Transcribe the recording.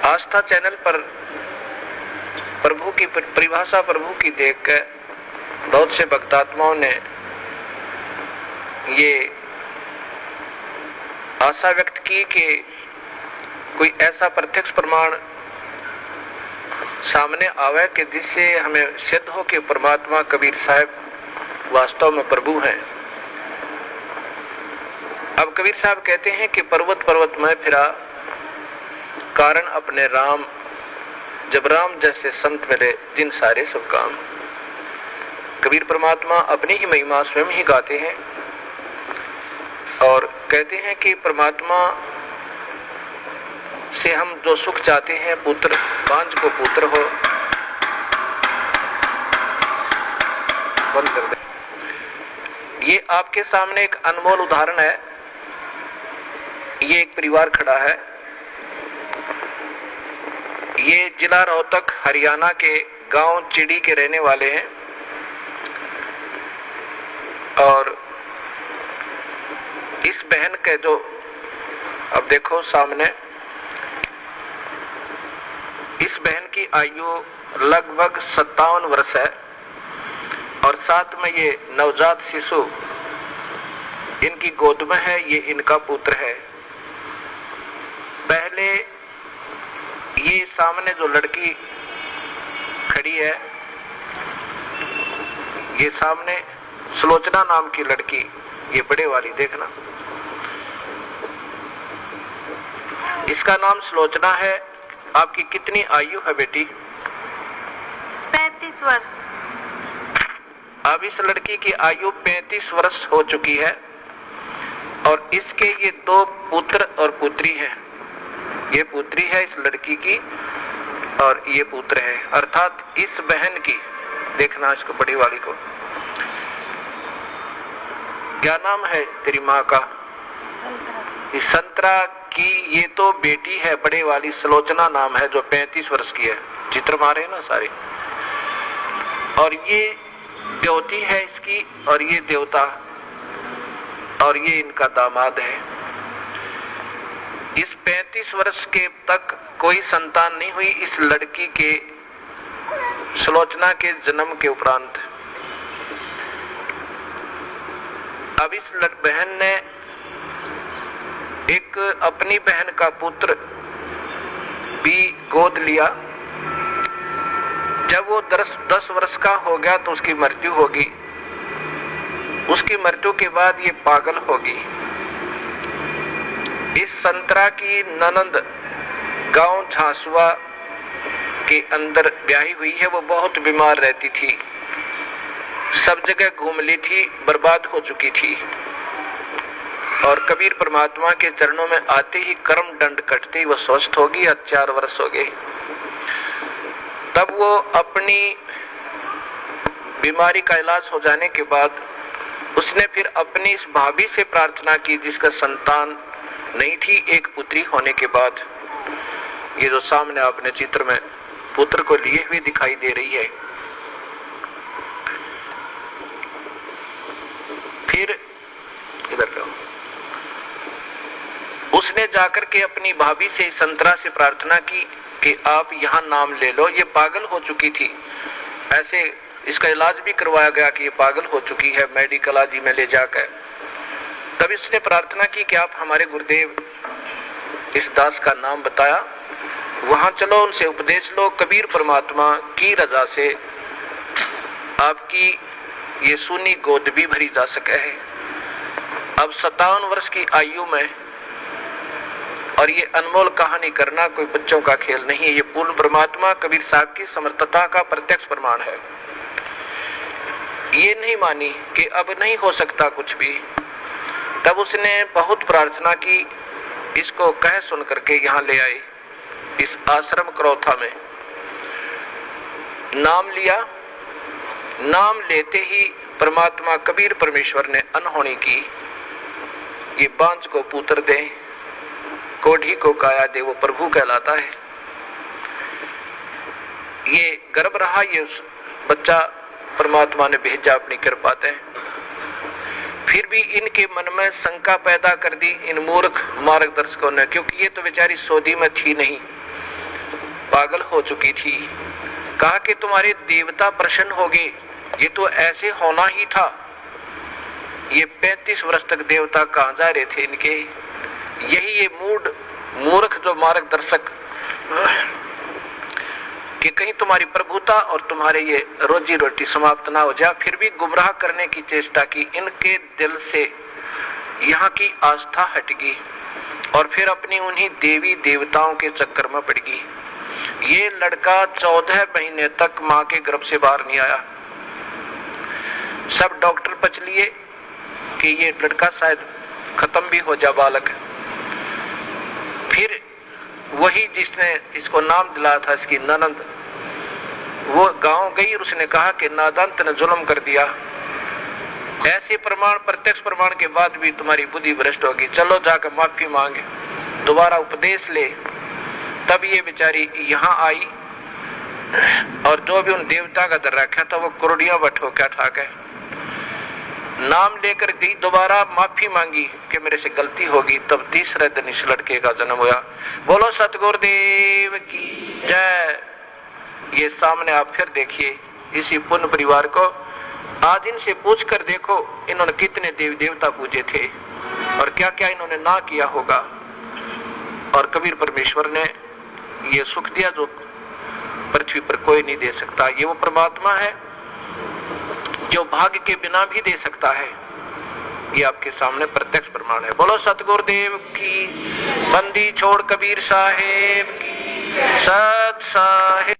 आस्था channel पर प्रभु की परिभाषा प्रभु की देखकर बहुत से भक्तात्माओं ने ये आशा व्यक्त की कि कोई ऐसा प्रत्यक्ष प्रमाण सामने आवे कि जिससे हमें सिद्ध हो कि परमात्मा कबीर साहब वास्तव में प्रभु हैं। अब कबीर साहब कहते हैं कि पर्वत पर्वत में फिरा कारण अपने राम, जब राम जैसे संत मिले जिन सारे सब काम। कबीर परमात्मा अपनी ही महिमा स्वयं ही गाते हैं और कहते हैं कि परमात्मा से हम जो सुख चाहते हैं, पुत्र बांझ को पुत्र हो, बंद कर दे। ये आपके सामने एक अनमोल उदाहरण है। ये एक परिवार खड़ा है। ये जिला रोहतक हरियाणा के गांव चिड़ी के रहने वाले हैं और इस बहन के जो अब देखो सामने, इस बहन की आयु लगभग 57 वर्ष है और साथ में ये नवजात शिशु इनकी गोद में है। ये इनका पुत्र है। पहले ये सामने जो लड़की खड़ी है, ये सामने सुलोचना नाम की लड़की, ये बड़े वाली देखना, इसका नाम सुलोचना है। आपकी कितनी आयु है बेटी? 35 वर्ष। अब इस लड़की की आयु 35 वर्ष हो चुकी है और इसके ये 2 पुत्र और पुत्री हैं। ये पुत्री है इस लड़की की और ये पुत्र है, अर्थात इस बहन की, देखना इसको बड़ी वाली को, क्या नाम है तेरी माँ का? इस संतरा की ये तो बेटी है, बड़े वाली सुलोचना नाम है, जो 35 वर्ष की है। चित्र मारे ना सारे। और ये देवती है इसकी और ये देवता और ये इनका दामाद है। इस 35 वर्ष के तक कोई संतान नहीं हुई इस लड़की के, सुलोचना के जन्म के उपरांत। अब इस बहन ने एक अपनी बहन का पुत्र भी गोद लिया। जब वो 10 वर्ष का हो गया तो उसकी मृत्यु होगी। उसकी मृत्यु के बाद ये पागल होगी। इस संतरा की ननंद गांव झांसुआ के अंदर ब्याही हुई है। वो बहुत बीमार रहती थी, सब जगह घूम ली थी, बर्बाद हो चुकी थी और कबीर परमात्मा के चरणों में आते ही कर्म दंड कटते ही वो स्वस्थ होगी। 4 वर्ष हो गए। तब वो अपनी बीमारी का इलाज हो जाने के बाद उसने फिर अपनी इस भाभी से प्रार्थना की जिसका संतान नहीं थी। एक पुत्री होने के बाद ये जो सामने आपने चित्र में पुत्र को लिए हुए दिखाई दे रही है। फिर इधर का उसने जाकर के अपनी भाभी से, संतरा से प्रार्थना की कि आप यहाँ नाम ले लो। ये पागल हो चुकी थी, ऐसे इसका इलाज भी करवाया गया कि ये पागल हो चुकी है, मेडिकल आदि में ले जाकर। तब इसने प्रार्थना की कि आप हमारे गुरुदेव इस दास का नाम बताया, वहां चलो उनसे उपदेश लो। कबीर परमात्मा की रजा से आपकी ये सूनी गोद भी भरी जा सके है। अब 57 वर्ष की आयु में, और ये अनमोल कहानी करना कोई बच्चों का खेल नहीं है। ये पूर्ण परमात्मा कबीर साहब की समर्थता का प्रत्यक्ष प्रमाण है। ये नहीं मानी कि अब नहीं हो सकता कुछ भी। तब उसने बहुत प्रार्थना की, इसको कह सुन करके यहाँ ले आए इस आश्रम करौथा में। नाम लिया। नाम लेते ही परमात्मा कबीर परमेश्वर ने अनहोनी की। ये बांझ को पुत्र दे, कोढ़ी को काया दे, वो प्रभु कहलाता है। ये गर्भ रहा, ये बच्चा परमात्मा ने भेजा अपनी कृपा से। फिर भी इनके मन में शंका पैदा कर दी इन मूर्ख मार्गदर्शकों ने, क्योंकि ये तो बेचारी सऊदी में थी नहीं, पागल हो चुकी थी। कहा कि तुम्हारे देवता प्रसन्न हो गए, ये तो ऐसे होना ही था। ये 35 वर्ष तक देवता कहां जा रहे थे इनके। यही ये मूर्ख जो मार्गदर्शक कि कहीं तुम्हारी प्रभुता और तुम्हारे ये रोजी रोटी समाप्त ना हो जाए, फिर भी गुमराह करने की चेष्टा की। इनके दिल से यहाँ की आस्था हट गई और फिर अपनी उन्हीं देवी देवताओं के चक्कर में पड़ गई। ये लड़का 14 महीने तक मां के गर्भ से बाहर नहीं आया। सब डॉक्टर पच लिए कि ये लड़का शायद खत्म भी हो जा बालक। फिर वही जिसने इसको नाम दिलाया था, इसकी ननंद, वो गांव गई और उसने कहा कि नादान ने जुल्म कर दिया। ऐसे प्रमाण, प्रत्यक्ष प्रमाण के बाद भी तुम्हारी बुद्धि भ्रष्ट होगी, चलो जाकर माफी मांगे, दोबारा उपदेश ले। तब ये बेचारी यहाँ आई और जो भी उन देवता का दर रखा था वो कुर्डियां बठो क्या ठा गए। नाम लेकर गई, दोबारा माफी मांगी कि मेरे से गलती होगी। तब तीसरे दिन इस लड़के का जन्म हुआ। बोलो सतगुरुदेव की जय। ये सामने आप फिर देखिए इसी पुण्य परिवार को। आज इनसे पूछ कर देखो इन्होंने कितने देवी देवता पूजे थे और क्या क्या इन्होंने ना किया होगा। और कबीर परमेश्वर ने ये सुख दिया जो पृथ्वी पर कोई नहीं दे सकता। ये वो परमात्मा है जो भाग्य के बिना भी दे सकता है। ये आपके सामने प्रत्यक्ष प्रमाण है। बोलो सतगुरुदेव की। बंदी छोड़ कबीर साहेब की। सत साहेब।